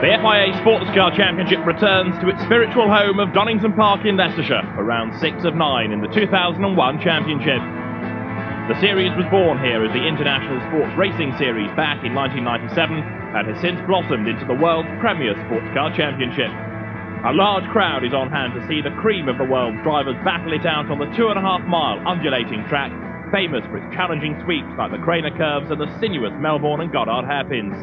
The FIA Sportscar Championship returns to its spiritual home of Donington Park in Leicestershire for round 6 of 9 in the 2001 Championship. The series was born here as the International Sports Racing Series back in 1997 and has since blossomed into the world's premier Sportscar Championship. A large crowd is on hand to see the cream of the world's drivers battle it out on the 2.5-mile undulating track, famous for its challenging sweeps like the Craner curves and the sinuous Melbourne and Goddard hairpins.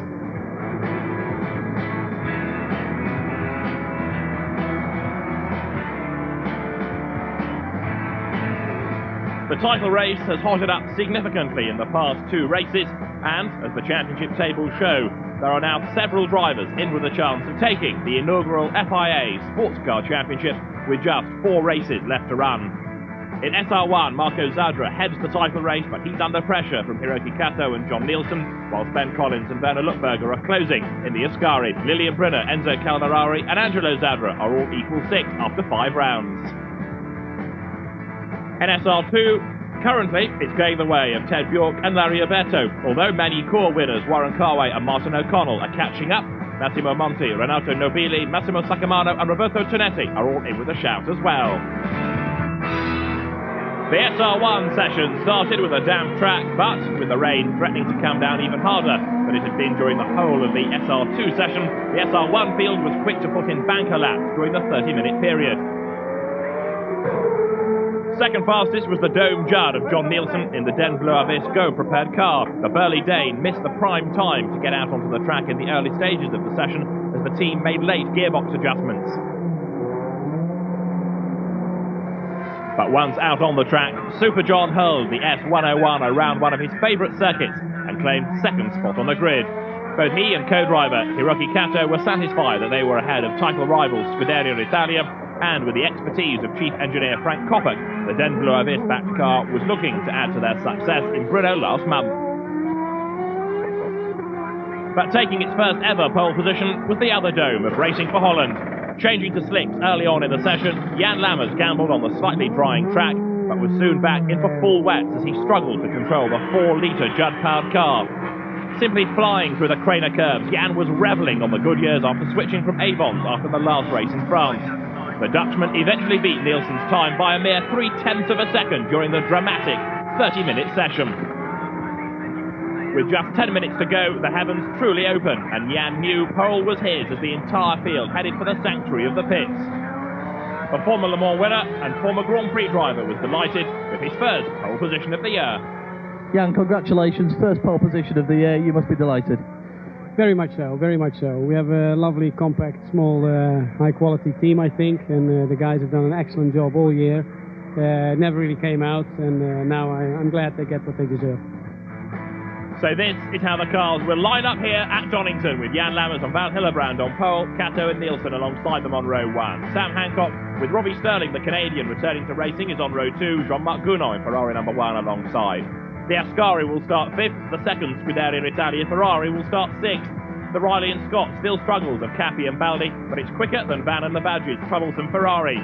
The title race has hotted up significantly in the past 2 races, and, as the championship tables show, there are now several drivers in with a chance of taking the inaugural FIA Sportscar Championship with just 4 races left to run. In SR1, Marco Zadra heads the title race, but he's under pressure from Hiroki Kato and John Nielsen, whilst Ben Collins and Werner Luckberger are closing in the Ascari. Lilian Brynner, Enzo Calderari and Angelo Zadra are all equal 6 after 5 rounds. In SR2, currently, it's going the way of Ted Bjork and Larry Alberto, although many core winners Warren Carway and Martin O'Connell are catching up. Massimo Monti, Renato Nobili, Massimo Sacamano and Roberto Tonetti are all in with a shout as well. The SR1 session started with a damp track, but with the rain threatening to come down even harder than it had been during the whole of the SR2 session, the SR1 field was quick to put in banker laps during the 30-minute period. Second fastest was the Dome Judd of John Nielsen in the Den Bleu Avis Go prepared car. The burly Dane missed the prime time to get out onto the track in the early stages of the session as the team made late gearbox adjustments. But once out on the track, Super John hurled the S101 around one of his favourite circuits and claimed second spot on the grid. Both he and co-driver Hiroki Kato were satisfied that they were ahead of title rivals Scuderia Italia, and with the expertise of Chief Engineer Frank Koppert, the Den Bleu Avis backed car was looking to add to their success in Brno last month. But taking its first ever pole position was the other dome of Racing for Holland. Changing to slicks early on in the session, Jan Lammers gambled on the slightly drying track, but was soon back in for full wets as he struggled to control the 4-litre Judd-powered car. Simply flying through the Craner curves, Jan was revelling on the good years after switching from Avons after the last race in France. The Dutchman eventually beat Nielsen's time by a mere 0.3 of a second during the dramatic 30-minute session. With just 10 minutes to go, the heavens truly open, and Jan knew pole was his as the entire field headed for the sanctuary of the pits. A former Le Mans winner and former Grand Prix driver was delighted with his first pole position of the year. Jan, congratulations, first pole position of the year, you must be delighted. Very much so, very much so. We have a lovely, compact, small, high-quality team, I think, and the guys have done an excellent job all year. Never really came out, and now I'm glad they get what they deserve. So this is how the cars will line up here at Donington, with Jan Lammers and Van Hillebrand on pole, Kato and Nielsen alongside them on row 1. Sam Hancock, with Robbie Sterling, the Canadian, returning to racing, is on row 2, Jean-Marc Gounod in Ferrari number 1 alongside. The Ascari will start 5th, the second Scuderia Italia Ferrari will start 6th. The Riley and Scott still struggles of Capi and Baldi, but it's quicker than Van and Lavaggi's troublesome Ferrari.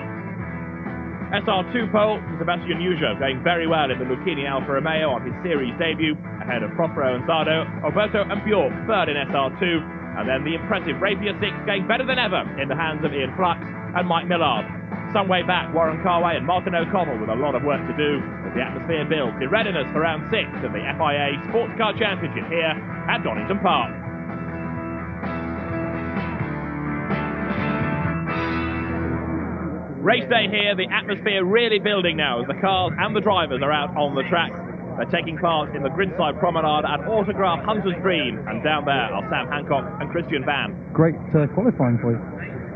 SR2 pole, Sebastian Uja going very well in the Lucchini Alfa Romeo on his series debut, ahead of Prospero and Sardo, Alberto and Bjork third in SR2, and then the impressive Rapier 6 going better than ever in the hands of Ian Flux and Mike Millard. Some way back, Warren Carway and Martin O'Connell with a lot of work to do as the atmosphere builds in readiness for round 6 of the FIA Sportscar Championship here at Donington Park. Race day here, the atmosphere really building now as the cars and the drivers are out on the track. They're taking part in the gridside promenade at Autograph Hunter's Dream, and down there are Sam Hancock and Christian Van. Great qualifying for you.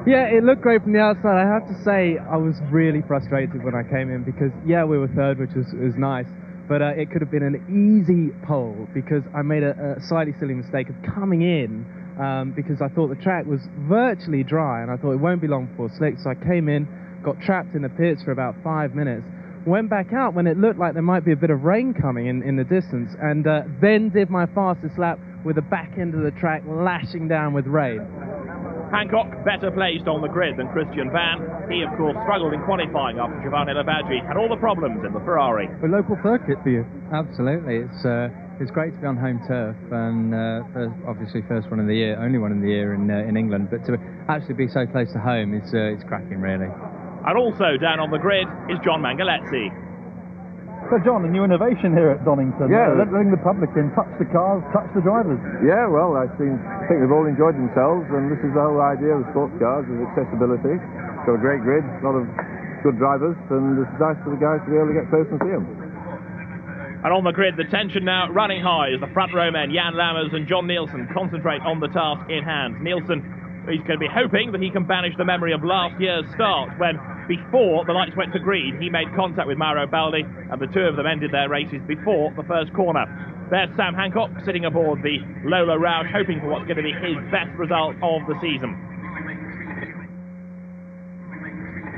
Yeah, it looked great from the outside. I have to say, I was really frustrated when I came in because, yeah, we were third, which was nice, but it could have been an easy pole because I made a slightly silly mistake of coming in because I thought the track was virtually dry and I thought it won't be long before slick, so I came in, got trapped in the pits for about 5 minutes, went back out when it looked like there might be a bit of rain coming in the distance, and then did my fastest lap with the back end of the track lashing down with rain. Hancock better placed on the grid than Christian Van. He, of course, struggled in qualifying after Giovanni Lavaggi had all the problems in the Ferrari. A local circuit for you. Absolutely. It's It's great to be on home turf, and obviously first one of the year, only one in the year in England, but to actually be so close to home is it's cracking, really. And also down on the grid is John Mangaletzi. So John, a new innovation here at Donington. Yeah. Letting the public in, touch the cars, touch the drivers. Yeah, well, I think they've all enjoyed themselves, and this is the whole idea of sports cars, is accessibility. It's got a great grid, a lot of good drivers, and it's nice for the guys to be able to get close and see them. And on the grid, the tension now running high as the front row men, Jan Lammers and John Nielsen, concentrate on the task in hand. Nielsen, he's going to be hoping that he can banish the memory of last year's start when, before the lights went to green, he made contact with Mauro Baldi, and the two of them ended their races before the first corner. There's Sam Hancock sitting aboard the Lola Roush, hoping for what's going to be his best result of the season.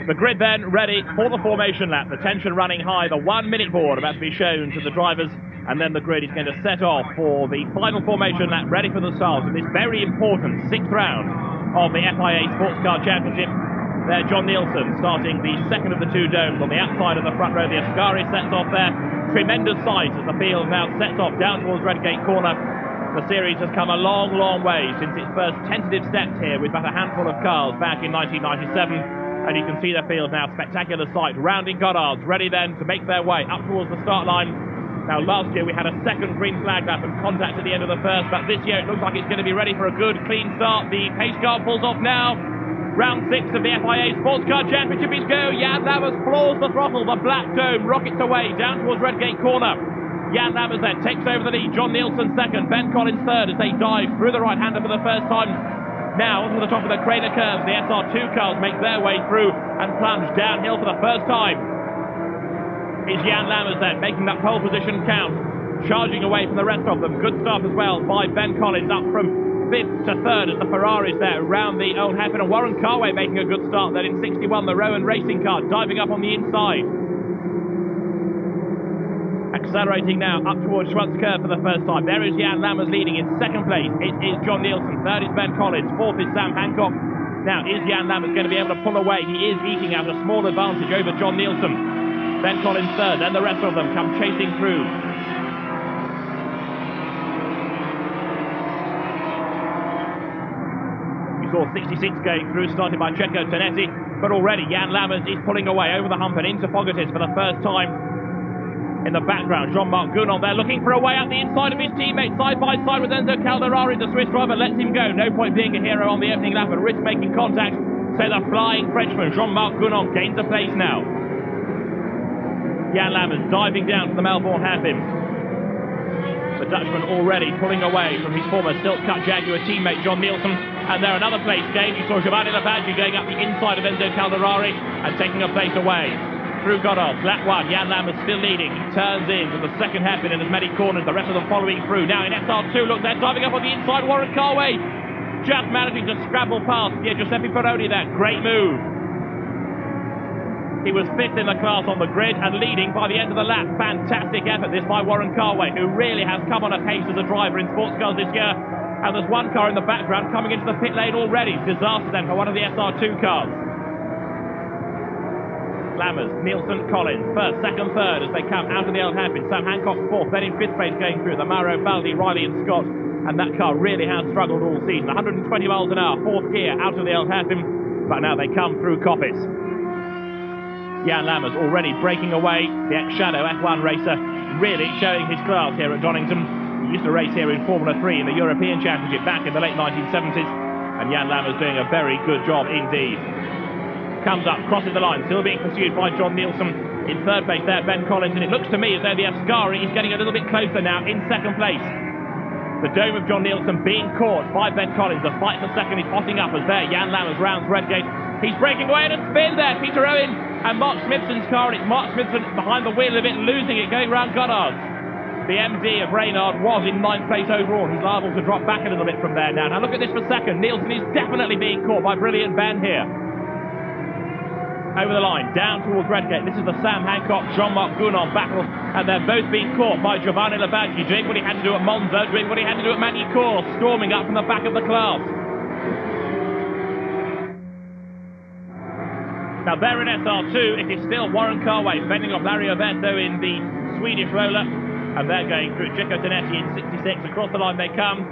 The grid then ready for the formation lap. The tension running high, the 1 minute board about to be shown to the drivers, and then the grid is going to set off for the final formation lap, ready for the start of this very important 6th round of the FIA Sportscar Championship. There, John Nielsen starting the second of the two domes on the outside of the front row. The Ascari sets off there. Tremendous sight as the field now sets off down towards Redgate Corner. The series has come a long, long way since its first tentative steps here with but a handful of cars back in 1997. And you can see the field now, spectacular sight, rounding Goddards, ready then to make their way up towards the start line. Now, last year we had a second green flag lap and contact at the end of the first, but this year it looks like it's going to be ready for a good, clean start. The pace car pulls off now. Round 6 of the FIA Sports Car Championship is go. Jan Lammers floors the throttle, the black dome rockets away down towards Redgate Corner. Jan Lammers then takes over the lead. John Nielsen second, Ben Collins third as they dive through the right-hander for the first time. Now, onto the top of the Craner curves, the SR2 cars make their way through and plunge downhill for the first time. It's Jan Lammers then, making that pole position count, charging away from the rest of them. Good start as well by Ben Collins, up from 5th to 3rd as the Ferraris there around the Old Happen. And Warren Carway making a good start then in 61, the Rowan Racing car, diving up on the inside. Accelerating now up towards Schwantz Curve for the first time. There is Jan Lammers leading in 2nd place. It is John Nielsen. 3rd is Ben Collins. 4th is Sam Hancock. Now, is Jan Lammers going to be able to pull away? He is eking out a small advantage over John Nielsen. Ben Collins 3rd, then the rest of them come chasing through. We saw 66 going through, started by Cecco Tonetti, but already Jan Lammers is pulling away over the hump and into Fogatis for the first time. In the background, Jean-Marc Gounon there looking for a way out the inside of his teammate, side by side with Enzo Calderari. The Swiss driver lets him go. No point being a hero on the opening lap and risk making contact. So the flying Frenchman, Jean-Marc Gounon, gains a place now. Jan Lammers diving down to the Melbourne hairpin. The Dutchman already pulling away from his former Silk-Cut Jaguar teammate, John Nielsen. And there another place gained. You saw Giovanni Lavaggi going up the inside of Enzo Calderari and taking a place away. Through Goddards, lap 1, Jan Lammers still leading. He turns in to the second hairpin in as many corners, the rest of them following through. Now in SR2, look, they're diving up on the inside. Warren Carway just managing to scrabble past Giuseppe Peroni there. Great move. He was 5th in the class on the grid and leading by the end of the lap. Fantastic effort this by Warren Carway, who really has come on a pace as a driver in sports cars this year. And there's one car in the background coming into the pit lane already. Disaster then for one of the SR2 cars. Lammers, Nielsen, Collins, 1st, 2nd, 3rd as they come out of the Old Hampton. Sam Hancock 4th, then in 5th place going through the Mauro Baldi, Riley and Scott. And that car really has struggled all season. 120 miles an hour, 4th gear out of the Old Hampton. But now they come through Coppice. Jan Lammers already breaking away. The ex-Shadow F1 racer really showing his class here at Donington. He used to race here in Formula 3 in the European Championship back in the late 1970s. And Jan Lammers doing a very good job indeed. Comes up, crosses the line, still being pursued by John Nielsen. In 3rd place there, Ben Collins, and it looks to me as though the Ascari is getting a little bit closer now in 2nd place. The dome of John Nielsen being caught by Ben Collins. The fight for 2nd is hotting up as there Jan Lammers rounds Redgate. He's breaking away and a spin there, Peter Owen and Mark Smithson's car, and it's Mark Smithson behind the wheel of it, losing it, going round Goddards. The MD of Reynard was in 9th place overall. He's liable to drop back a little bit from there now. Now look at this for 2nd. Nielsen is definitely being caught by Brilliant Ben here. Over the line, down towards Redgate. This is the Sam Hancock, Jean-Marc Gounon battle, and they're both being caught by Giovanni Lavaggi, doing what he had to do at Monza, doing what he had to do at Magny-Cours, storming up from the back of the class. Now there in SR2, it is still Warren Carway fending off Larry Oberto in the Swedish roller. And they're going through Gico Tonetti in 66. Across the line they come.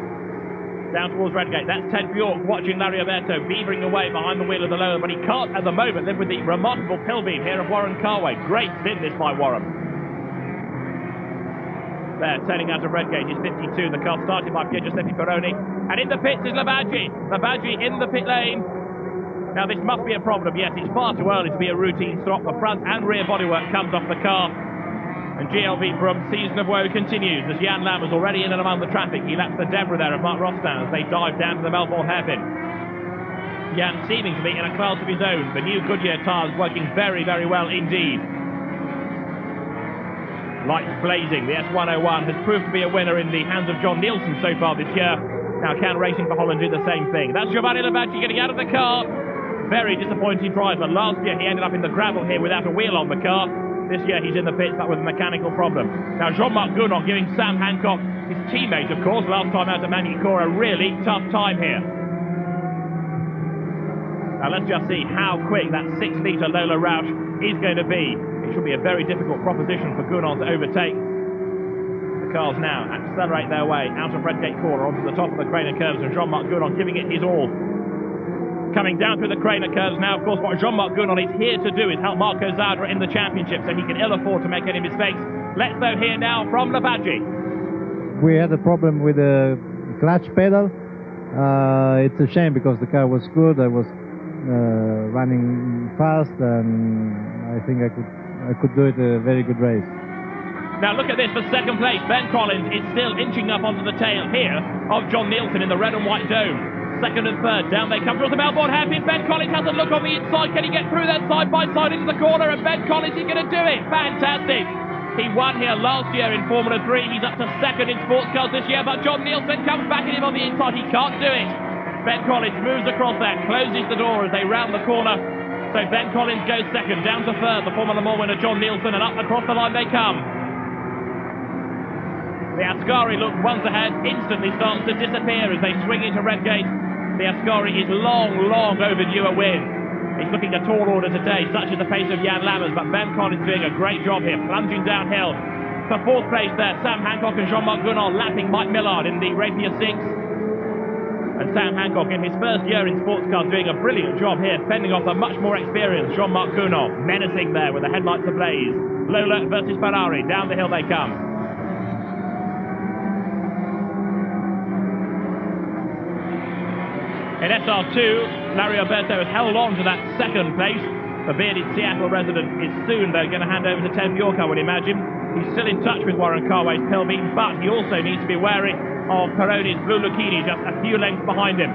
Down towards Redgate. That's Ted Bjork watching Larry Alberto beavering away behind the wheel of the lower, but he can't at the moment live with the remarkable pill beam here of Warren Carway. Great stint this by Warren. There, turning out of Redgate is 52. The car started by Giuseppe Peroni. And in the pits is Labaggi. Labaggi in the pit lane. Now this must be a problem. Yes, it's far too early to be a routine stop. The front and rear bodywork comes off the car. And GLV Brum's season of woe continues as Jan Lammers already in and among the traffic. He laps the debris there of Mark Rostan as they dive down to the Melbourne hairpin. Jan seeming to be in a class of his own. The new Goodyear tyres working very, very well indeed. Lights blazing. The S101 has proved to be a winner in the hands of John Nielsen so far this year. Now can Racing for Holland do the same thing? That's Giovanni Labaggi getting out of the car. Very disappointing driver. Last year he ended up in the gravel here without a wheel on the car. This year he's in the pits, but with a mechanical problem. Now Jean-Marc Gounon giving Sam Hancock, his teammate of course, last time out at Magny-Cours, a really tough time here. Now let's just see how quick that 6-litre Lola Roush is going to be. It should be a very difficult proposition for Gounon to overtake. The cars now accelerate their way out of Redgate Corner onto the top of the Craner curves, and Jean-Marc Gounon giving it his all. Coming down through the Craner curves now, of course, what Jean-Marc Gounon is here to do is help Marco Zadra in the championship, so he can ill afford to make any mistakes. Let's though hear now from Labaggi. We had a problem with the clutch pedal. It's a shame because the car was good. I was running fast, and I think I could do it a very good race. Now look at this for second place. Ben Collins is still inching up onto the tail here of John Nielsen in the red and white dome. Second and third, down they come towards the Melbourne hairpin. Ben Collins has a look on the inside. Can he get through that side by side into the corner? And Ben Collins is going to do it. Fantastic. He won here last year in Formula 3. He's up to second in sports cars this year, but John Nielsen comes back at him on the inside. He can't do it. Ben Collins moves across there, closes the door as they round the corner. So Ben Collins goes second, down to third. The Formula 1 winner John Nielsen, and up across the line they come. The Ascari look once ahead, instantly starts to disappear as they swing into Redgate. The Ascari is long overdue a win. It's looking a tall order today, such is the pace of Jan Lammers, but Ben Collins doing a great job here, plunging downhill. For fourth place there, Sam Hancock and Jean-Marc Gounon lapping Mike Millard in the Rapier 6. And Sam Hancock in his first year in sports cars doing a brilliant job here, fending off a much more experienced Jean-Marc Gounon, menacing there with the headlights ablaze. Lola versus Ferrari, down the hill they come. In SR2, Larry Alberto has held on to that second place. The bearded Seattle resident is soon, though, going to hand over to Ted Bjork, I would imagine. He's still in touch with Warren Carway's pill beam, but he also needs to be wary of Peroni's Blue Lucchini just a few lengths behind him.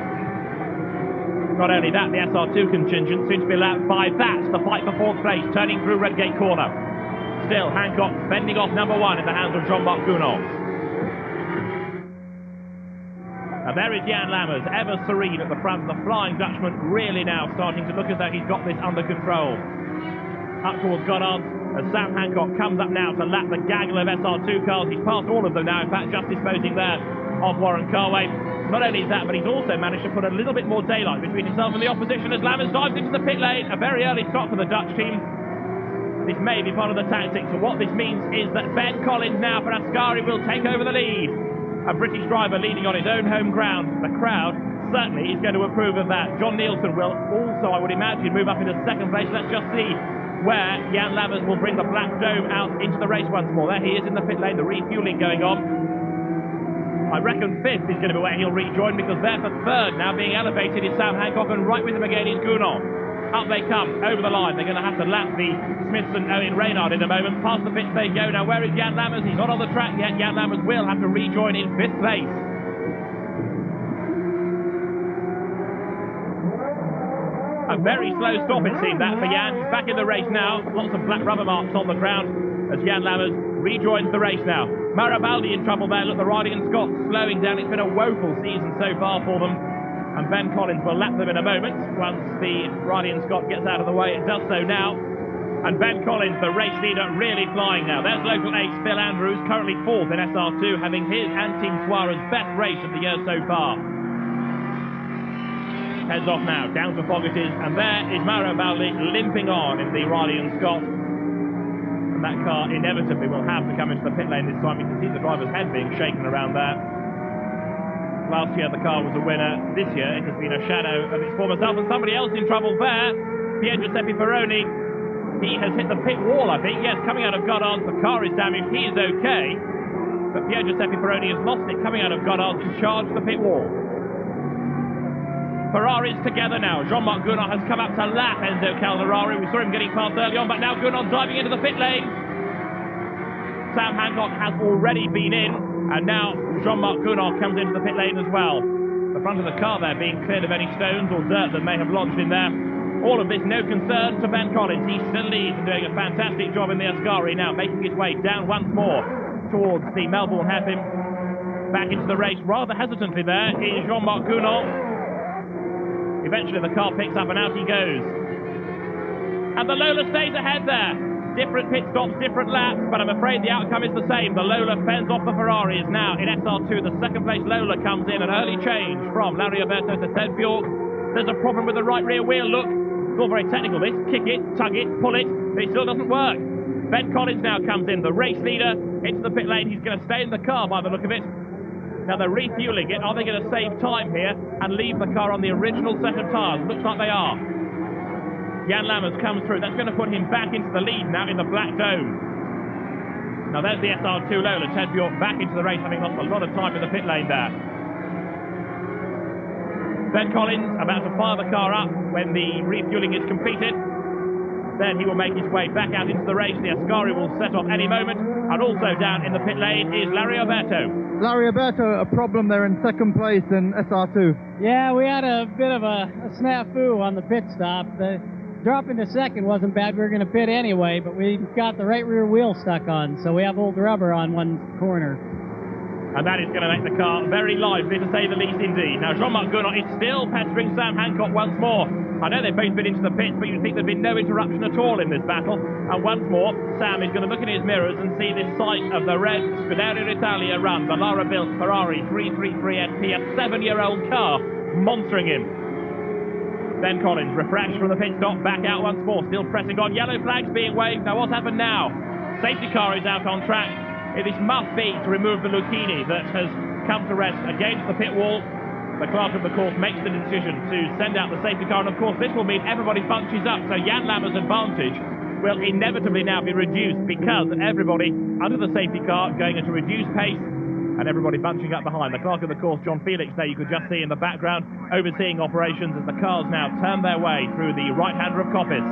Not only that, the SR2 contingent soon to be lapped by that. The fight for fourth place, turning through Redgate Corner. Still, Hancock fending off number one in the hands of Jean-Marc Gounon. And there is Jan Lammers, ever serene at the front. The Flying Dutchman really now starting to look as though he's got this under control. Up towards Goddard as Sam Hancock comes up now to lap the gaggle of SR2 cars. He's passed all of them now, in fact, just disposing there of Warren Carway. Not only is that, but he's also managed to put a little bit more daylight between himself and the opposition as Lammers dives into the pit lane. A very early stop for the Dutch team. This may be part of the tactics, but what this means is that Ben Collins now for Ascari will take over the lead. A British driver leading on his own home ground. The crowd certainly is going to approve of that. John Nielsen will also, I would imagine, move up into second place. Let's just see where Jan Lammers will bring the black dome out into the race once more. There he is in the pit lane, the refueling going on. I reckon fifth is going to be where he'll rejoin, because there for third, now being elevated, is Sam Hancock, and right with him again is Gounon. Up they come, over the line. They're going to have to lap the Smithson Owen Reynard in a moment. Past the pits they go. Now where is Jan Lammers? He's not on the track yet. Jan Lammers will have to rejoin in fifth place. A very slow stop it seemed that for Jan. He's back in the race now. Lots of black rubber marks on the ground as Jan Lammers rejoins the race now. Marabaldi in trouble there. Look, the Riding and Scott slowing down. It's been a woeful season so far for them. And Ben Collins will lap them in a moment once the Riding Scott gets out of the way. It does so now. And Ben Collins, the race leader, really flying now. There's local ace Phil Andrews, currently fourth in SR2, having his and Team Suarez's best race of the year so far. Heads off now, down to Fogarty's, and there is Mauro Baldi limping on in the Riding Scott. And that car inevitably will have to come into the pit lane this time. You can see the driver's head being shaken around there. Last year the car was a winner. This year it has been a shadow of its former self, and somebody else in trouble there. Giuseppe Peroni. He has hit the pit wall, I think. Yes, coming out of Goddard's, the car is damaged. He is okay. But Giuseppe Peroni has lost it coming out of Goddard's and charged the pit wall. Ferrari's together now. Jean-Marc Gounod has come up to lap Enzo Calderari. We saw him getting past early on, but now Gounod diving into the pit lane. Sam Hancock has already been in, and now Jean-Marc Gounod comes into the pit lane as well. The front of the car there being cleared of any stones or dirt that may have lodged in there. All of this no concern to Ben Collins. He still leads and doing a fantastic job in the Ascari, now making his way down once more towards the Melbourne hairpin. Back into the race rather hesitantly there is Jean-Marc Gounod. Eventually the car picks up and out he goes. And the Lola stays ahead there. Different pit stops, different laps, but I'm afraid the outcome is the same. The Lola fends off the Ferrari, is now in SR2. The second place Lola comes in, an early change from Larry Alberto to Ted Bjork. There's a problem with the right rear wheel, look. It's all very technical this. Kick it, tug it, pull it, but it still doesn't work. Ben Collins now comes in, the race leader, into the pit lane. He's going to stay in the car by the look of it. Now they're refueling it. Are they going to save time here and leave the car on the original set of tyres? Looks like they are. Jan Lammers comes through. That's going to put him back into the lead now in the Black Dome. Now there's the SR2 Lola. Ted Bjork back into the race, having lost a lot of time in the pit lane there. Ben Collins about to fire the car up when the refueling is completed. Then he will make his way back out into the race. The Ascari will set off any moment. And also down in the pit lane is Larry Alberto. Larry Alberto, a problem there in second place in SR2. Yeah, we had a bit of a snafu on the pit stop. The drop into second wasn't bad. We were going to pit anyway, but we got the right rear wheel stuck on, so we have old rubber on one corner. And that is going to make the car very lively, to say the least, indeed. Now, Jean-Marc Gounod is still pestering Sam Hancock once more. I know they've both been into the pits, but you'd think there'd been no interruption at all in this battle. And once more, Sam is going to look in his mirrors and see this sight of the red Scuderia Italia run, the Lara-built Ferrari 333 SP, a 7-year-old car, monstering him. Ben Collins refreshed from the pit stop, back out once more, still pressing on. Yellow flags being waved. Now, what's happened now? Safety car is out on track. This must be to remove the Lucchini that has come to rest against the pit wall. The clerk of the course makes the decision to send out the safety car, and of course this will mean everybody bunches up, so Jan Lammers' advantage will inevitably now be reduced because everybody under the safety car going at a reduced pace and everybody bunching up behind. The clerk of the course, John Felix, there you could just see in the background, overseeing operations as the cars now turn their way through the right-hander of Coppice.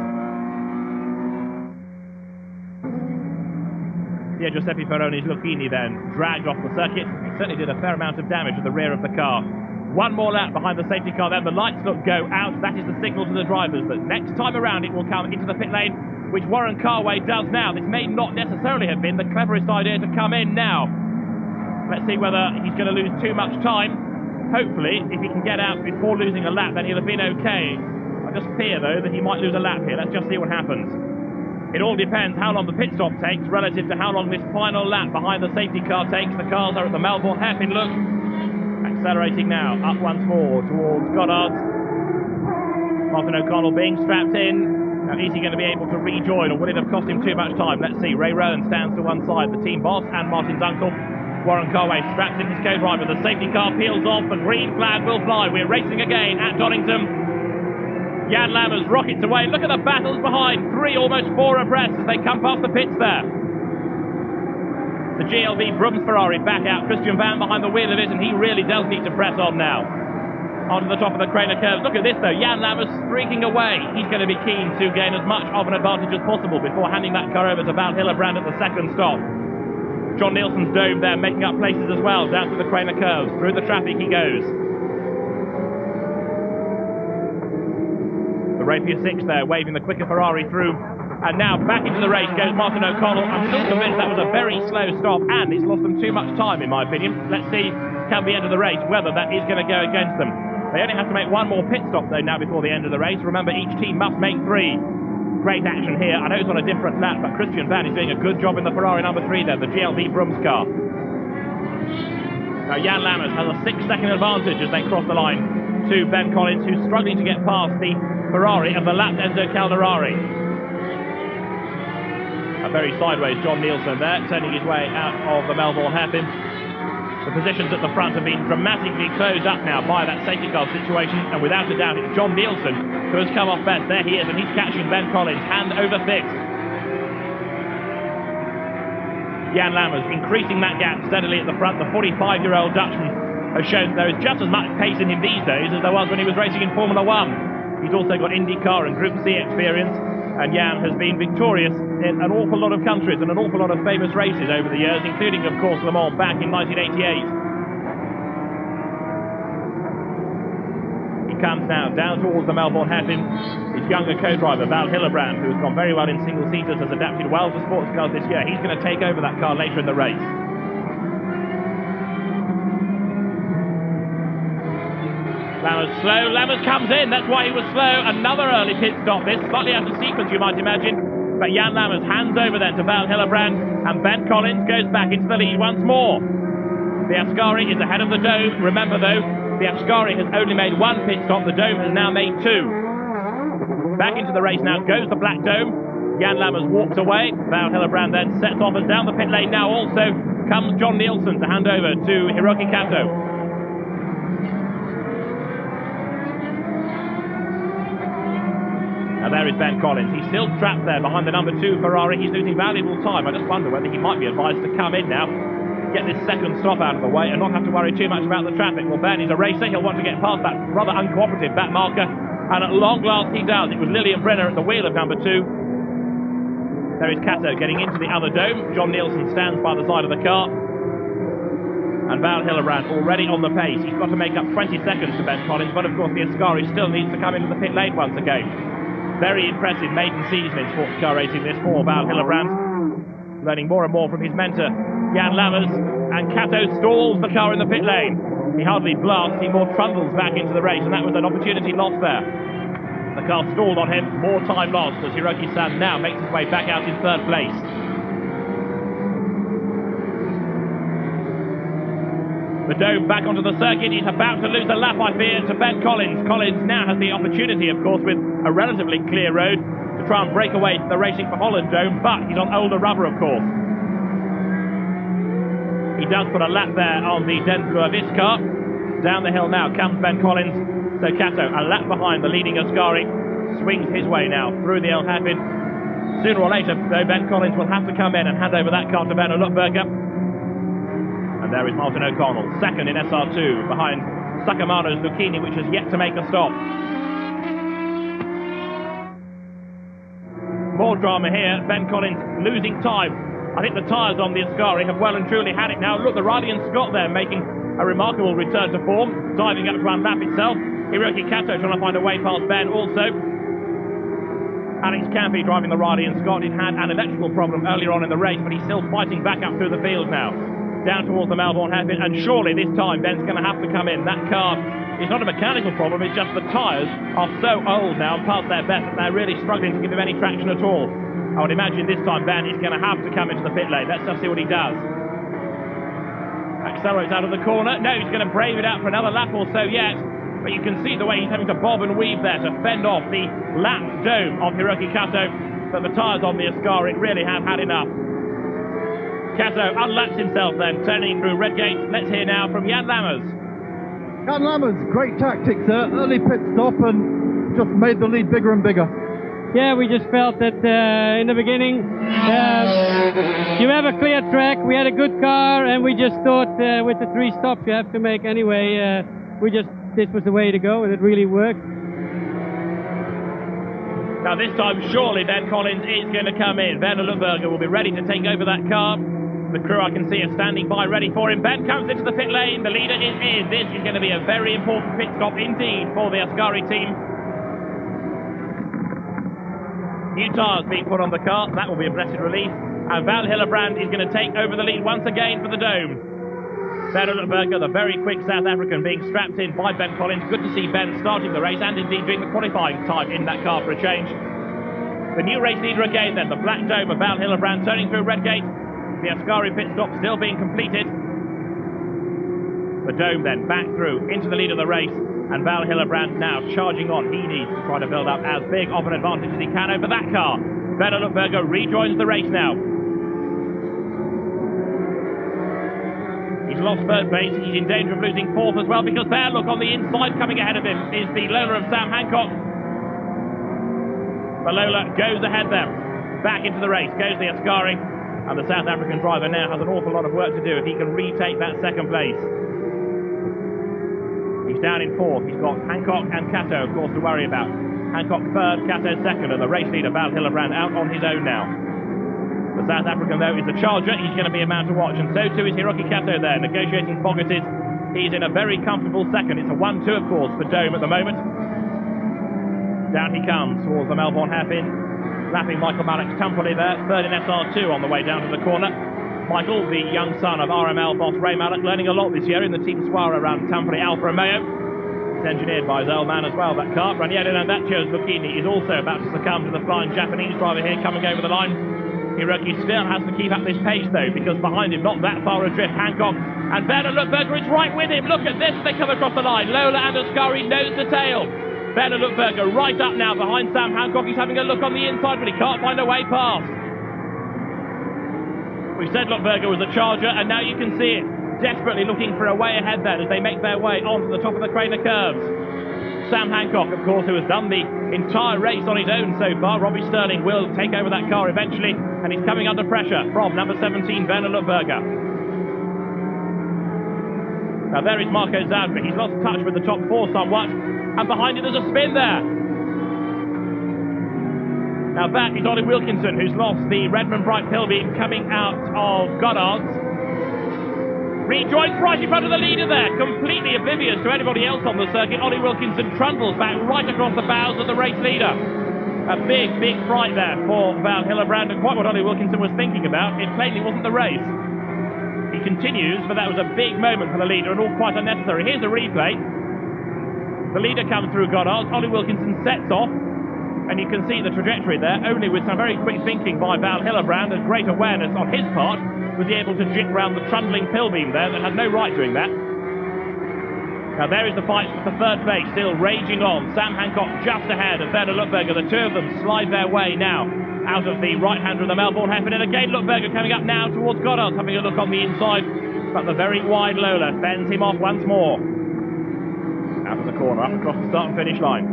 Giuseppe Peroni's Lucchini then dragged off the circuit. He certainly did a fair amount of damage at the rear of the car. One more lap behind the safety car, then the lights look go out. That is the signal to the drivers that next time around it will come into the pit lane, which Warren Carway does now. This may not necessarily have been the cleverest idea to come in now. Let's see whether he's going to lose too much time. Hopefully, if he can get out before losing a lap, then he'll have been okay. I just fear, though, that he might lose a lap here. Let's just see what happens. It all depends how long the pit stop takes relative to how long this final lap behind the safety car takes. The cars are at the Melbourne hairpin look. Accelerating now, up once more towards Goddard's. Martin O'Connell being strapped in. Now, is he going to be able to rejoin, or will it have cost him too much time? Let's see. Ray Rowan stands to one side, the team boss and Martin's uncle. Warren Carway strapped in his co-driver. The safety car peels off, the green flag will fly. We're racing again at Donington. Jan Lammers rockets away. Look at the battles behind. 3, almost 4 abreast as they come past the pits there. The GLB Brooms Ferrari back out. Christian Van behind the wheel of it, and he really does need to press on now. Onto the top of the Craner curves. Look at this though. Jan Lammers streaking away. He's going to be keen to gain as much of an advantage as possible before handing that car over to Val Hillebrand at the second stop. John Nielsen's Dome there making up places as well. Down to the Craner curves. Through the traffic he goes. The Rapier 6 there, waving the quicker Ferrari through. And now back into the race goes Martin O'Connell. I'm still convinced that was a very slow stop, and it's lost them too much time, in my opinion. Let's see, come the end of the race, whether that is going to go against them. They only have to make one more pit stop, though, now before the end of the race. Remember, each team must make 3. Great action here. I know it's on a different lap, but Christian Van is doing a good job in the Ferrari number 3 there, the GLB Brooms car. Now, Jan Lammers has a 6-second advantage as they cross the line to Ben Collins, who's struggling to get past the Ferrari of the lapped Enzo Calderari. A very sideways John Nielsen there, turning his way out of the Melbourne hairpin. The positions at the front have been dramatically closed up now by that safety car situation, and without a doubt it's John Nielsen who has come off best. There he is, and he's catching Ben Collins, hand over fist. Jan Lammers increasing that gap steadily at the front. The 45-year-old Dutchman has shown there is just as much pace in him these days as there was when he was racing in Formula 1. He's also got IndyCar and Group C experience, and Jan has been victorious in an awful lot of countries and an awful lot of famous races over the years, including, of course, Le Mans back in 1988. He comes now down towards the Melbourne hairpin. His younger co-driver, Val Hillebrand, who's gone very well in single-seaters, has adapted well to sports cars this year. He's going to take over that car later in the race. Lammers slow, Lammers comes in, that's why he was slow. Another early pit stop this, slightly out of sequence you might imagine. But Jan Lammers hands over then to Val Hillebrand, and Ben Collins goes back into the lead once more. The Ascari is ahead of the Dome. Remember though, the Ascari has only made one pit stop, the Dome has now made two. Back into the race now goes the Black Dome. Jan Lammers walks away, Val Hillebrand then sets off as down the pit lane now also comes John Nielsen to hand over to Hiroki Kato. Now there is Ben Collins. He's still trapped there behind the number 2 Ferrari. He's losing valuable time. I just wonder whether he might be advised to come in now, get this second stop out of the way and not have to worry too much about the traffic. Well, Ben is a racer. He'll want to get past that rather uncooperative back marker, and at long last he does. It was Lillian Brenner at the wheel of number 2. There is Kato getting into the other Dome. John Nielsen stands by the side of the car. And Val Hillebrand already on the pace. He's got to make up 20 seconds to Ben Collins, but of course the Ascari still needs to come into the pit lane once again. Very impressive maiden season in sports car racing this for Val Hillebrand. Learning more and more from his mentor, Jan Lammers, and Kato stalls the car in the pit lane. He hardly blasts, he more trundles back into the race, and that was an opportunity lost there. The car stalled on him, more time lost as Hiroki-san now makes his way back out in third place. The Dome back onto the circuit. He's about to lose a lap, I fear, to Ben Collins. Collins now has the opportunity, of course, with a relatively clear road to try and break away from the Racing for Holland Dome, but he's on older rubber, of course. He does put a lap there on the Denslua car. Down the hill now comes Ben Collins. So Kato, a lap behind the leading Ascari, swings his way now through the El Happin. Sooner or later, though, Ben Collins will have to come in and hand over that car to Werner Lutberger. And there is Martin O'Connell, second in SR2, behind Sakamano's Lucchini, which has yet to make a stop. More drama here, Ben Collins losing time. I think the tyres on the Ascari have well and truly had it now. Look, the Radian Scott there making a remarkable return to form, diving up to unlap itself. Hiroki Kato trying to find a way past Ben also. Alex Campy driving the Radian Scott. He'd had an electrical problem earlier on in the race, but he's still fighting back up through the field now. Down towards the Melbourne hairpin, and surely this time Ben's going to have to come in. That car is not a mechanical problem, it's just the tyres are so old now and past their best that they're really struggling to give him any traction at all. I would imagine this time Ben is going to have to come into the pit lane. Let's just see what he does. Accelerates out of the corner. No, he's going to brave it out for another lap or so yet, but you can see the way he's having to bob and weave there to fend off the lap Dome of Hiroki Kato, but the tyres on the Ascari really have had enough. Kato unlaps himself then, turning through Redgate. Let's hear now from Jan Lammers. Jan Lammers, great tactics there. Early pit stop and just made the lead bigger and bigger. Yeah, we just felt that in the beginning, you have a clear track, we had a good car, and we just thought with the 3 stops you have to make anyway, this was the way to go, and it really worked. Now this time surely Ben Collins is going to come in. Werner Lutberger will be ready to take over that car. The crew I can see are standing by ready for him. Ben comes into the pit lane, the leader is in. This is going to be a very important pit stop indeed for the Ascari team. New tyres being put on the car, that will be a blessed relief. And Val Hillebrand is going to take over the lead once again for the Dome. Werner Lutberger, the very quick South African, being strapped in by Ben Collins. Good to see Ben starting the race and indeed doing the qualifying time in that car for a change. The new race leader again then, the Black Dome of Val Hillebrand turning through Redgate. The Ascari pit stop still being completed. The Dome then back through into the lead of the race, and Val Hillebrand now charging on. He needs to try to build up as big of an advantage as he can over that car. Werner Lutberger rejoins the race now. He's lost third place. He's in danger of losing fourth as well, because there, look, on the inside coming ahead of him is the Lola of Sam Hancock. But Lola goes ahead there. Back into the race goes the Ascari, and the South African driver now has an awful lot of work to do if he can retake that second place. He's down in fourth. He's got Hancock and Kato, of course, to worry about. Hancock third, Kato second, and the race leader, Val Hillebrand, out on his own now. The South African, though, is a charger. He's going to be a man to watch, and so too is Hiroki Kato there, negotiating Fogarty's. He's in a very comfortable second. It's a 1-2, of course, for Dome at the moment. Down he comes towards the Melbourne hairpin, lapping Michael Mallock's Tumpoli there, third in SR2 on the way down to the corner. Michael, the young son of RML boss Ray Mallock, learning a lot this year in the Team Suara around Tumpoli Alfa Romeo. It's engineered by his old man as well, that car. Ranieri Nandaccio Lucchini is also about to succumb to the flying Japanese driver here coming over the line. Hiroki still has to keep up this pace, though, because behind him, not that far adrift, Hancock. And Werner Lutberger is right with him. Look at this, they come across the line. Lola and Ascari nose to tail. Werner Lutberger right up now behind Sam Hancock. He's having a look on the inside, but he can't find a way past. We said Lutberger was a charger, and now you can see it. Desperately looking for a way ahead then as they make their way onto the top of the Craner curves. Sam Hancock, of course, who has done the entire race on his own so far. Robbie Sterling will take over that car eventually, and he's coming under pressure from number 17, Werner Lutberger. Now there is Marco Zadra. He's lost touch with the top four somewhat, and behind him there's a spin there. Now that is Ollie Wilkinson, who's lost the Redmond Bright Pilbeam coming out of Goddard's. Rejoins right in front of the leader there, completely oblivious to anybody else on the circuit. Ollie Wilkinson trundles back right across the bows of the race leader. A big, big fright there for Val Hillebrand, and quite what Ollie Wilkinson was thinking about. It plainly wasn't the race. He continues, but that was a big moment for the leader and all quite unnecessary. Here's a replay. The leader comes through Goddard. Ollie Wilkinson sets off, and you can see the trajectory there, only with some very quick thinking by Val Hillebrand and great awareness on his part, was he able to jig round the trundling Pilbeam there that had no right doing that. Now there is the fight for the third place, still raging on. Sam Hancock just ahead of Werner Lutberger. The two of them slide their way now out of the right-hander of the Melbourne hairpin, and again Lutberger coming up now towards Goddard, having a look on the inside, but the very wide Lola fends him off once more. Out of the corner, up across the start and finish line.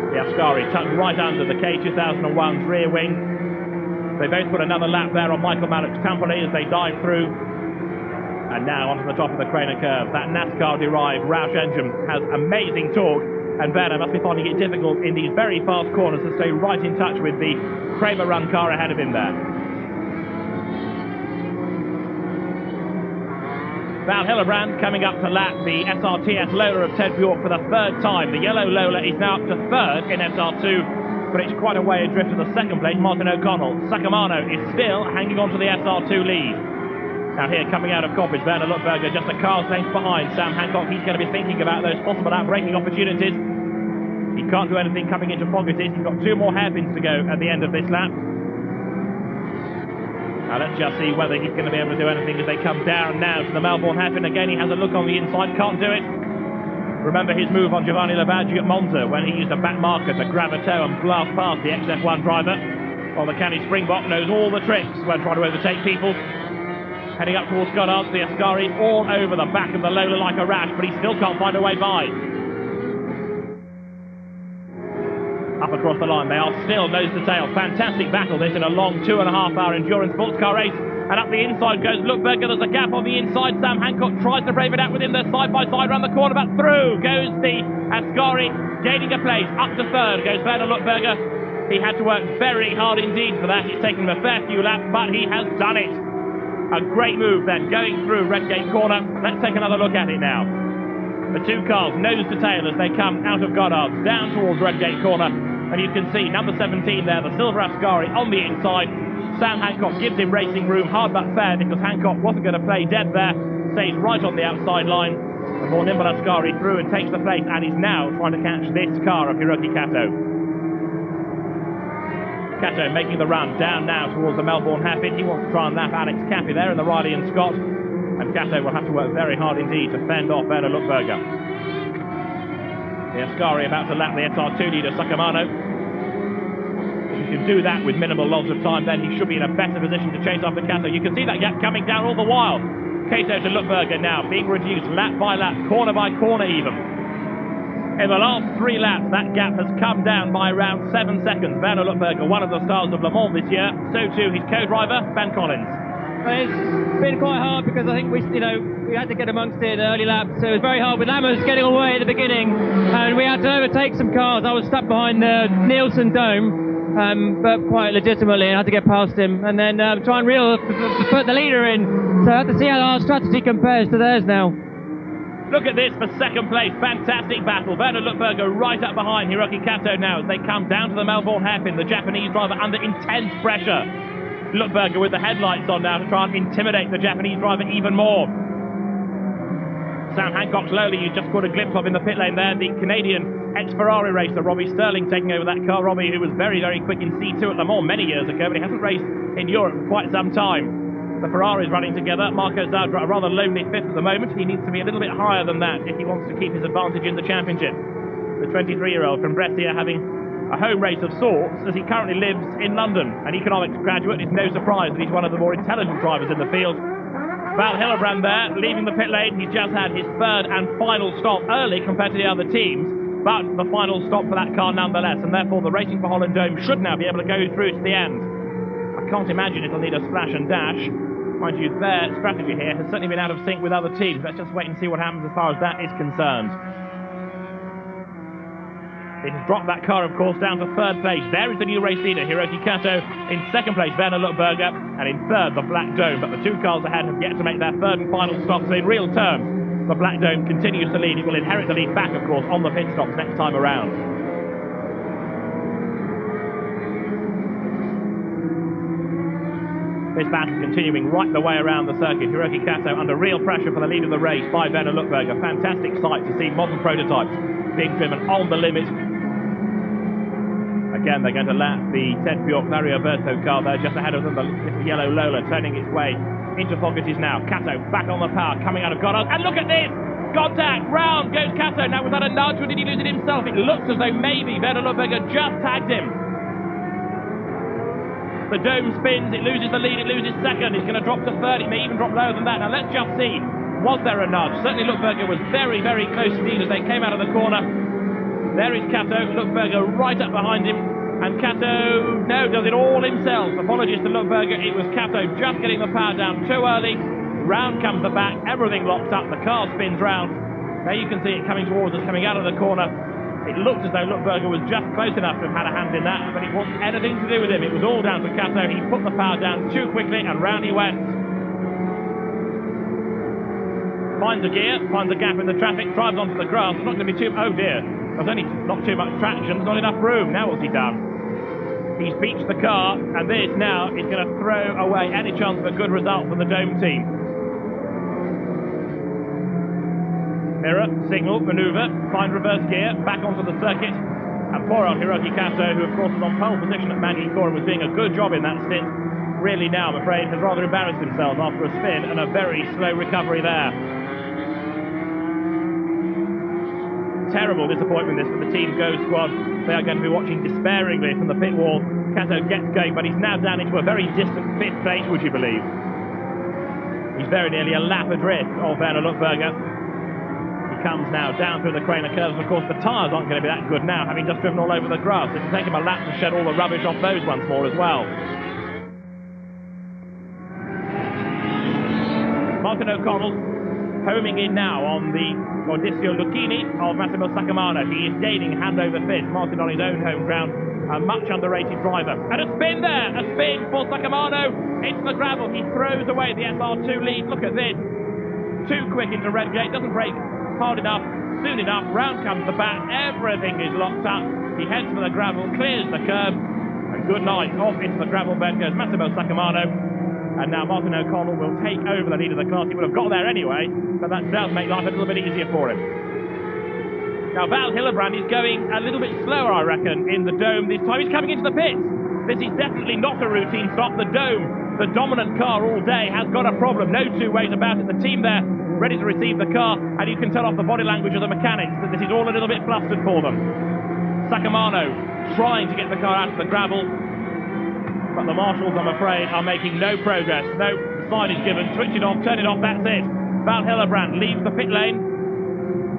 The Ascari tucked right under the K2001's rear wing. They both put another lap there on Michael Mallock's Tumpoli as they dive through. And now onto the top of the Craner curve. That NASCAR-derived Roush engine has amazing torque, and Werner must be finding it difficult in these very fast corners to stay right in touch with the Kramer run car ahead of him there. Val Hillebrand coming up to lap the SRTS Lola of Ted Bjork for the third time. The yellow Lola is now up to third in SR2, but it's quite a way adrift to the second place, Martin O'Connell. Sacamano is still hanging on to the SR2 lead. Now here, coming out of Coppage, Werner Lutberger just a car's length behind Sam Hancock. He's going to be thinking about those possible outbraking opportunities. He can't do anything coming into Fogarty's. He's got two more hairpins to go at the end of this lap. Now let's just see whether he's going to be able to do anything as they come down now to the Melbourne hairpin. Again, he has a look on the inside, can't do it. Remember his move on Giovanni Lavaggi at Monza when he used a back marker to grab a toe and blast past the XF1 driver. Well, the canny Springbok knows all the tricks when trying to overtake people. Heading up towards Goddard, the Ascari all over the back of the Lola like a rash, but he still can't find a way by. Up across the line, they are still nose to tail. Fantastic battle this in a long 2.5-hour endurance sports car race. And up the inside goes Lutberger. There's a gap on the inside. Sam Hancock tries to brave it out with him. They're side by side around the corner, but through goes the Ascari, gaining a place. Up to third goes Werner Lutberger. He had to work very hard indeed for that. It's taken him a fair few laps, but he has done it. A great move then, going through Redgate corner. Let's take another look at it now. The two cars nose to tail as they come out of Goddard's down towards Redgate corner. And you can see number 17 there, the silver Ascari on the inside. Sam Hancock gives him racing room, hard but fair, because Hancock wasn't going to play dead there. Stays right on the outside line. The more nimble Ascari through and takes the place, and is now trying to catch this car of Hiroki Kato. Kato making the run down now towards the Melbourne hairpin. He wants to try and lap Alex Cappy there in the Riley and Scott. And Kato will have to work very hard indeed to fend off Werner Lutberger. The Ascari about to lap the SR2 leader, Sacamano. If he can do that with minimal loss of time, then he should be in a better position to chase after Kato. You can see that gap coming down all the while. Kato to Lutberger now, being reduced lap by lap, corner by corner even. In the last 3 laps, that gap has come down by around 7 seconds. Werner Lutberger, one of the stars of Le Mans this year, so too his co-driver, Ben Collins. It's been quite hard because I think we had to get amongst it in early laps, so it was very hard with Lammers getting away at the beginning, and we had to overtake some cars. I was stuck behind the Nielsen Dome, but quite legitimately, I had to get past him, and then try and put the leader in. So I have to see how our strategy compares to theirs now. Look at this for second place, fantastic battle. Werner Lutberger right up behind Hiroki Kato now as they come down to the Melbourne hairpin. The Japanese driver under intense pressure. Lutberger with the headlights on now to try and intimidate the Japanese driver even more. Sam Hancock slowly, you just caught a glimpse of in the pit lane there. The Canadian ex-Ferrari racer Robbie Sterling taking over that car. Robbie, who was very, very quick in C2 at Le Mans many years ago, but he hasn't raced in Europe for quite some time. The Ferraris running together. Marco Zadra, a rather lonely 5th at the moment. He needs to be a little bit higher than that if he wants to keep his advantage in the championship. The 23-year-old from Brescia having a home race of sorts as he currently lives in London. An economics graduate, it's no surprise that he's one of the more intelligent drivers in the field. Val Hillebrand there, leaving the pit lane. He's just had his 3rd and final stop early compared to the other teams, but the final stop for that car nonetheless, and therefore the Racing for Holland Dome should now be able to go through to the end. I can't imagine it'll need a splash and dash. Mind you, their strategy here has certainly been out of sync with other teams. Let's just wait and see what happens as far as that is concerned. It has dropped that car, of course, down to 3rd place. There is the new race leader, Hiroki Kato. In 2nd place, Werner Lutberger. And in 3rd, the Black Dome. But the 2 cars ahead have yet to make their 3rd and final stop. So in real terms, the Black Dome continues to lead. It will inherit the lead back, of course, on the pit stops next time around. This battle continuing right the way around the circuit. Hiroki Kato under real pressure for the lead of the race by Werner Lutberger. Fantastic sight to see model prototypes being driven on the limit. Again, they're going to lap the Ted Bjork Mario Berto car there just ahead of them. The little yellow Lola turning its way into Fogarty's now. Kato back on the power, coming out of Goddard. And look at this! Contact! Round goes Kato. Now, was that a nudge or did he lose it himself? It looks as though maybe Werner Lutberger just tagged him. The Dome spins, it loses the lead, it loses 2nd. It's going to drop to 3rd, it may even drop lower than that. Now let's just see, was there a nudge? Certainly Lutberger was very, very close indeed as they came out of the corner. There is Kato, Lutberger right up behind him. And Kato, no, does it all himself. Apologies to Lutberger, it was Kato just getting the power down too early. Round comes the back, everything locks up, the car spins round. There you can see it coming towards us, coming out of the corner. It looked as though Lutberger was just close enough to have had a hand in that, but it wasn't anything to do with him. It was all down to Kato. He put the power down too quickly, and round he went. Finds a gear, finds a gap in the traffic, drives onto the grass. It's not going to be too... Oh dear, there's only not too much traction, there's not enough room. Now what's he done? He's beached the car, and this now is going to throw away any chance of a good result for the Dome team. Mirror, signal, manoeuvre, find reverse gear, back onto the circuit, and poor old Hiroki Kato, who of course was on pole position at Manji-Kora and was doing a good job in that stint, really now, I'm afraid, has rather embarrassed himself after a spin and a very slow recovery there. Terrible disappointment this for the Team Go squad. They are going to be watching despairingly from the pit wall. Kato gets going, but he's now down into a very distant 5th place, would you believe? He's very nearly a lap adrift of Werner Lutberger. Comes now down through the Craner curves, and of course the tyres aren't going to be that good now, having just driven all over the grass. It'll take him a lap to shed all the rubbish off those once more as well. Martin O'Connell homing in now on the Odissio Lucchini of Massimo Sacamano. He is gaining hand over fist. Martin on his own home ground, a much underrated driver. And a spin there, a spin for Sacamano into the gravel. He throws away the SR2 lead. Look at this. Too quick into Redgate, doesn't break hard enough, soon enough, round comes the back, everything is locked up. He heads for the gravel, clears the curb, and good night, off into the gravel bed goes Massimo Sacamano. And now Martin O'Connell will take over the lead of the class. He would have got there anyway, but that does make life a little bit easier for him. Now Val Hillebrand is going a little bit slower, I reckon, in the Dome this time. He's coming into the pits. This is definitely not a routine stop. The Dome the dominant car all day has got a problem. No two ways about it. The team there ready to receive the car, and you can tell off the body language of the mechanics that this is all a little bit flustered for them. Sakamano trying to get the car out of the gravel, but the marshals, I'm afraid, are making no progress. No sign is given. Switch it off, turn it off, that's it. Val Hillebrand leaves the pit lane.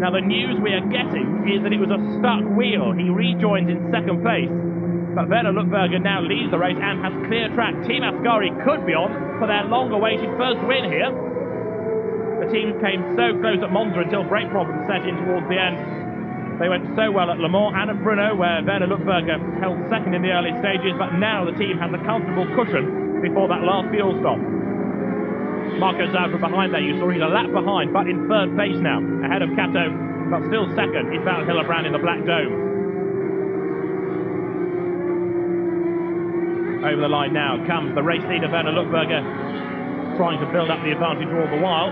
Now the news we are getting is that it was a stuck wheel. He rejoins in second place. But Werner Lutberger now leads the race and has clear track. Team Ascari could be on for their long-awaited first win here. The team came so close at Monza until brake problems set in towards the end. They went so well at Le Mans and at Brno, where Werner Lutberger held second in the early stages, but now the team has a comfortable cushion before that last fuel stop. Marco Zavra behind there, you saw he's a lap behind, but in third place now, ahead of Kato, but still second is Val Hillebrand in the Black Dome. Over the line now comes the race leader Werner Lutberger, trying to build up the advantage all the while.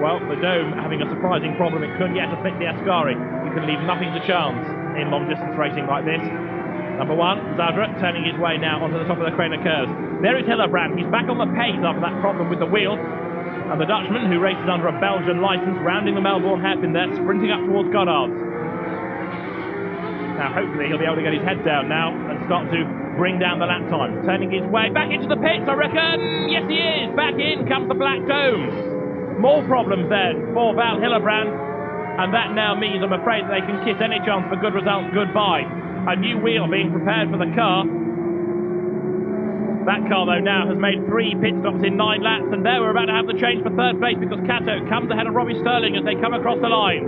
Well, the Dome having a surprising problem. It could yet afflict the Ascari. You can leave nothing to chance in long distance racing like this. Number one, Zadra turning his way now onto the top of the Craner curves. There is Hillebrand. He's back on the pace after that problem with the wheel. And the Dutchman, who races under a Belgian licence, rounding the Melbourne hairpin there, sprinting up towards Goddard's. Now, hopefully, he'll be able to get his head down now and start to bring down the lap time. Turning his way back into the pits, I reckon. Yes, he is. Back in comes the Black Dome. More problems there for Val Hillebrand. And that now means, I'm afraid, that they can kiss any chance for good results goodbye. A new wheel being prepared for the car. That car, though, now has made 3 pit stops in 9 laps. And there we're about to have the change for third place because Kato comes ahead of Robbie Sterling as they come across the line.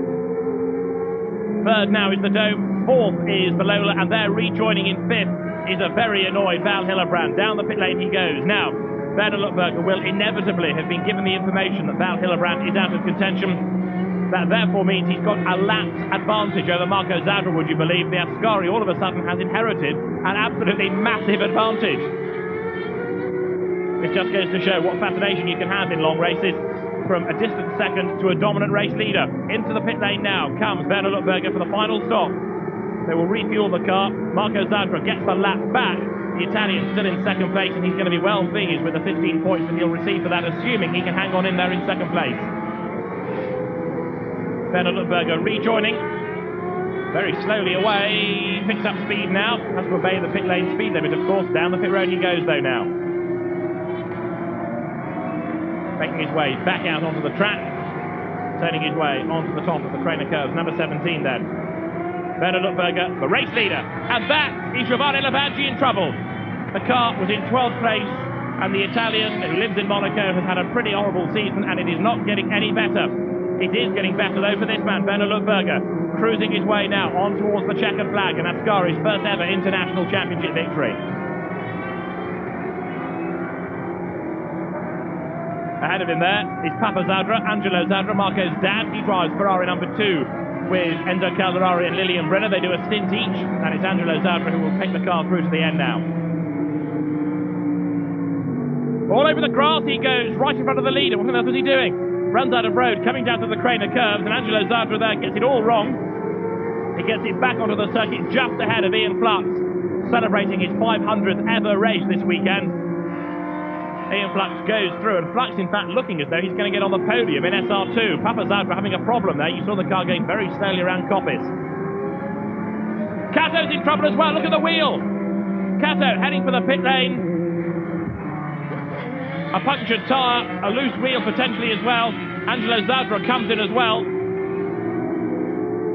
Third now is the Dome. Fourth is the Lola. And they're rejoining in fifth is a very annoyed Val Hillebrand. Down the pit lane he goes. Now, Werner Lutberger will inevitably have been given the information that Val Hillebrand is out of contention. That therefore means he's got a lap advantage over Marco Zadra, would you believe? The Ascari all of a sudden has inherited an absolutely massive advantage. This just goes to show what fascination you can have in long races. From a distant second to a dominant race leader. Into the pit lane now comes Werner Lutberger for the final stop. They will refuel the car. Marco Zadra gets the lap back. The Italian still in second place, and he's going to be well pleased with the 15 points that he'll receive for that, assuming he can hang on in there in second place. Werner Lutberger rejoining. Very slowly away. Picks up speed now. Has to obey the pit lane speed limit, of course. Down the pit road he goes, though, now. Making his way back out onto the track. Turning his way onto the top of the Craner curves. Number 17 then. Werner Lutberger, the race leader, and that is Giovanni Lavaggi in trouble. The car was in 12th place, and the Italian who lives in Monaco has had a pretty horrible season, and it is not getting any better. It is getting better though for this man, Werner Lutberger, cruising his way now on towards the checkered flag and Ascari's first ever international championship victory. Ahead of him there is Papa Zadra, Angelo Zadra, Marco's dad. He drives Ferrari number 2. With Enzo Calderari and Lilian Brenner. They do a stint each, and it's Angelo Zadra who will take the car through to the end now. All over the grass he goes, right in front of the leader. What on earth was he doing? Runs out of road, coming down to the Craner curves, and Angelo Zadra there gets it all wrong. He gets it back onto the circuit just ahead of Ian Flux, celebrating his 500th ever race this weekend. Ian Flux goes through, and Flux, in fact, looking as though he's going to get on the podium in SR2. Papa Zadra having a problem there. You saw the car going very slowly around Coppice. Kato's in trouble as well. Look at the wheel. Kato heading for the pit lane. A punctured tyre, a loose wheel potentially as well. Angelo Zadra comes in as well.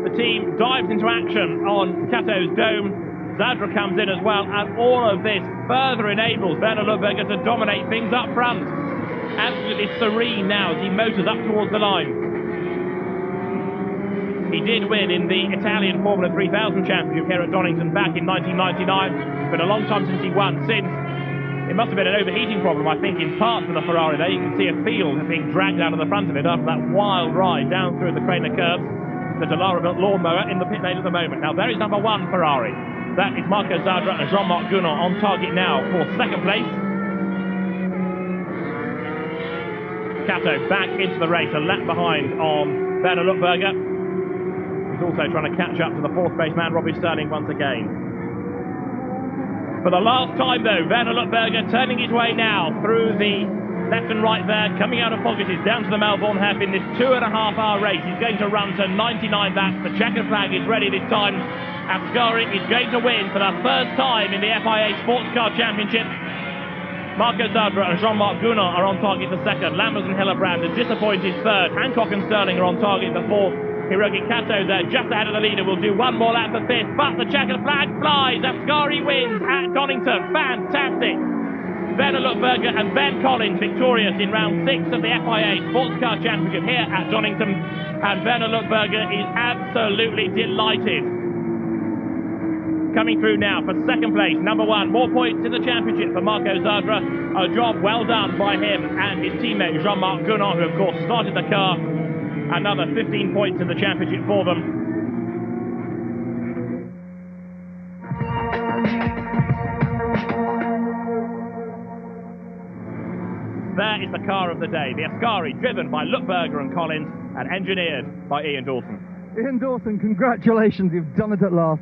The team dives into action on Kato's Dome. Zadra comes in as well, and all of this further enables Werner Lutberger to dominate things up front. Absolutely serene now as he motors up towards the line. He did win in the Italian Formula 3000 Championship here at Donington back in 1999. It's been a long time since he won. Since it must have been an overheating problem, I think, in part for the Ferrari there. You can see a field being dragged out of the front of it after that wild ride down through the Craner curves. The Dallara built lawnmower in the pit lane at the moment. Now there is number 1 Ferrari. That is Marco Zadra and Jean-Marc Gounon on target now for second place. Kato back into the race, a lap behind on Werner Lutberger. He's also trying to catch up to the 4th place man, Robbie Sterling, once again. For the last time though, Werner Lutberger turning his way now through the left and right there, coming out of Pogatis down to the Melbourne hairpin, this 2.5-hour race. He's going to run to 99 laps. The checkered flag is ready this time. Ascari is going to win for the first time in the FIA Sportscar Championship. Marco Zadra and Jean-Marc Gounod are on target for second. Lammers and Hillebrand are disappointed third. Hancock and Sterling are on target for fourth. Hiroki Kato there, just ahead of the leader, will do one more lap for fifth, but the checkered flag flies. Ascari wins at Donington. Fantastic. Werner Lutberger and Ben Collins victorious in round 6 of the FIA Sportscar Championship here at Donington. And Werner Lutberger is absolutely delighted. Coming through now for second place, number 1. More points in the championship for Marco Zadra. A job well done by him and his teammate Jean-Marc Gounod, who of course started the car. Another 15 points in the championship for them. There is the car of the day, the Ascari, driven by Lutberger and Collins and engineered by Ian Dawson. Ian Dawson, congratulations, you've done it at last.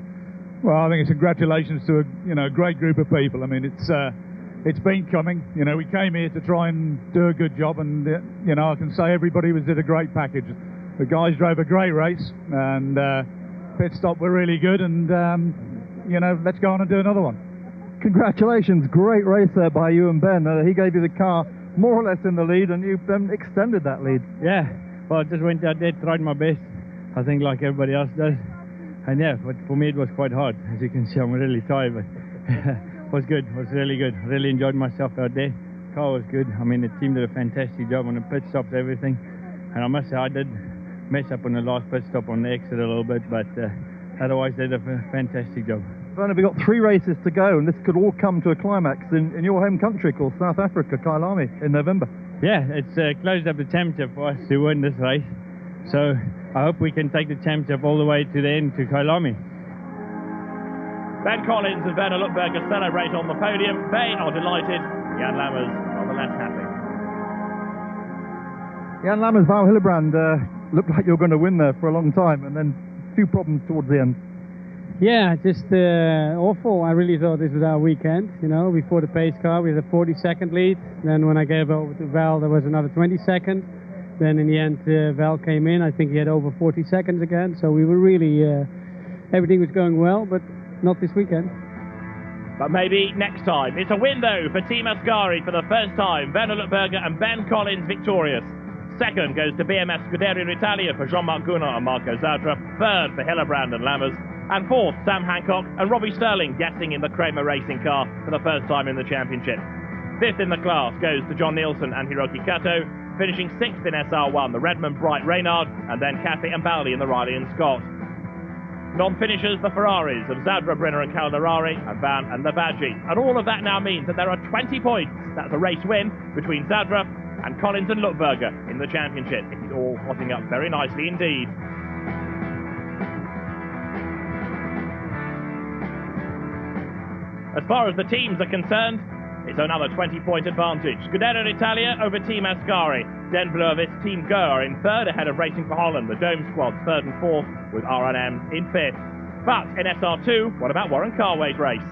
Well, I think it's congratulations to a great group of people. I mean, it's been coming. We came here to try and do a good job, and I can say everybody did a great package. The guys drove a great race, and pit stop were really good, and let's go on and do another one. Congratulations, great race there by you and Ben. He gave you the car more or less in the lead, and you extended that lead. Yeah, well, I just went out there, tried my best, I think, like everybody else does. And yeah, but for me it was quite hard. As you can see, I'm really tired, but it was good. It was really good. Really enjoyed myself out there. Car was good. I mean, the team did a fantastic job on the pit stops, everything. And I must say, I did mess up on the last pit stop on the exit a little bit, but otherwise they did a fantastic job. Werner, we've got 3 races to go, and this could all come to a climax in your home country called South Africa, Kailami, in November. Yeah, it's closed up the championship for us to win this race. So I hope we can take the championship all the way to the end, to Kailami. Ben Collins and Werner Lutberger celebrate on the podium. They are delighted. Jan Lammers nonetheless happy. Jan Lammers, Val Hillebrand, looked like you were going to win there for a long time, and then a few problems towards the end. Yeah, just awful. I really thought this was our weekend. Before the pace car we had a 40-second lead. Then when I gave over to Val, there was another 20-second. Then in the end, Val came in. I think he had over 40 seconds again. So we were really, everything was going well, but not this weekend. But maybe next time. It's a win though for Team Ascari for the first time. Werner Lutberger and Ben Collins victorious. Second goes to BMS Scuderia Italia for Jean-Marc Gounod and Marco Zadra. Third for Hillebrand and Lammers. And fourth, Sam Hancock and Robbie Sterling guessing in the Kramer racing car for the first time in the championship. Fifth in the class goes to John Nielsen and Hiroki Kato. Finishing 6th in SR1, the Redmond Bright Reynard, and then Cathy and Baldi in the Riley and Scott. Non-finishers, the Ferraris of Zadra, Brenner and Calderari, and Van and Lavaggi. And all of that now means that there are 20 points. That's a race win between Zadra and Collins and Lutberger in the championship. It is all hotting up very nicely indeed. As far as the teams are concerned, it's another 20-point advantage. Scuderia Italia over Team Ascari. Den Bleuvis, Team Go are in third, ahead of Racing for Holland. The Dome Squad third and fourth, with R&M in fifth. But in SR2, what about Warren Carway's race?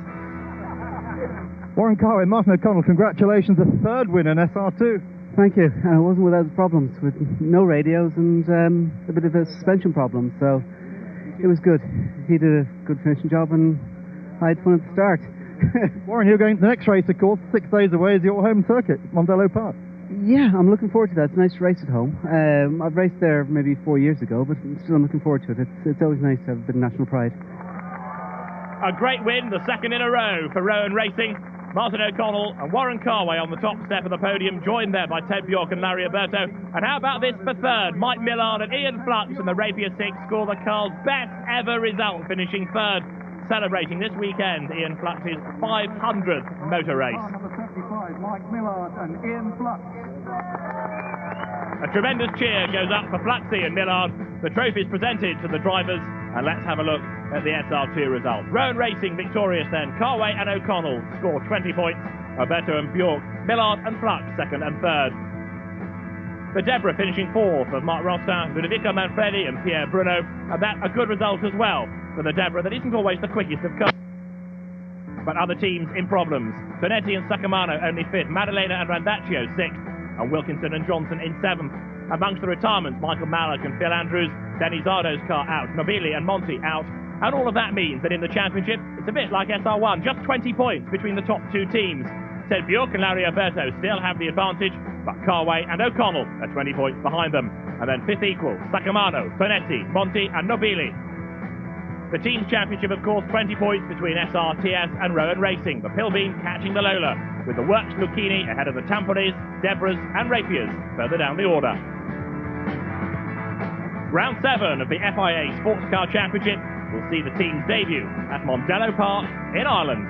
Warren Carway, Martin O'Connell, congratulations, a third win in SR2. Thank you. And it wasn't without problems, with no radios and a bit of a suspension problem. So it was good. He did a good finishing job, and I had fun at the start. Warren, you're going to the next race, of course, 6 days away is your home circuit, Mondello Park. Yeah, I'm looking forward to that. It's a nice race at home. I've raced there maybe 4 years ago, but still I'm looking forward to it. It's always nice to have a bit of national pride. A great win, the second in a row for Rowan Racing. Martin O'Connell and Warren Carway on the top step of the podium, joined there by Ted Bjork and Larry Alberto. And how about this for third? Mike Millard and Ian Flux in the Rapier 6 score the car's best ever result, finishing third. Celebrating this weekend Ian Flux's 500th motor race. Number 75, Mike Millard and Ian Flux. A tremendous cheer goes up for Fluxy and Millard. The trophy is presented to the drivers, and let's have a look at the SR2 result. Rowan Racing victorious then. Carway and O'Connell score 20 points. Alberto and Bjork, Millard and Flux second and third. For Deborah finishing fourth of Mark Rostin, Ludovico Manfredi and Pierre Bruno, and that's a good result as well for the Deborah that isn't always the quickest of cars. but other teams in problems. Tonetti and Sacamano only 5th, Maddalena and Randaccio 6th, and Wilkinson and Johnson in 7th. Amongst the retirements, Michael Mallock and Phil Andrews, Denny Zardo's car out, Nobili and Monti out, and all of that means that in the championship, it's a bit like SR1, just 20 points between the top 2 teams. Ted Bjork and Larry Alberto still have the advantage, but Carway and O'Connell are 20 points behind them. And then 5th equal, Sacamano, Tonetti, Monti and Nobili. The team's championship, of course, 20 points between SR, TS and Rowan Racing, the Pilbeam catching the Lola, with the Works Lucchini ahead of the Tampones, Debras and Rapiers further down the order. Round 7 of the FIA Sportscar Championship will see the team's debut at Mondello Park in Ireland.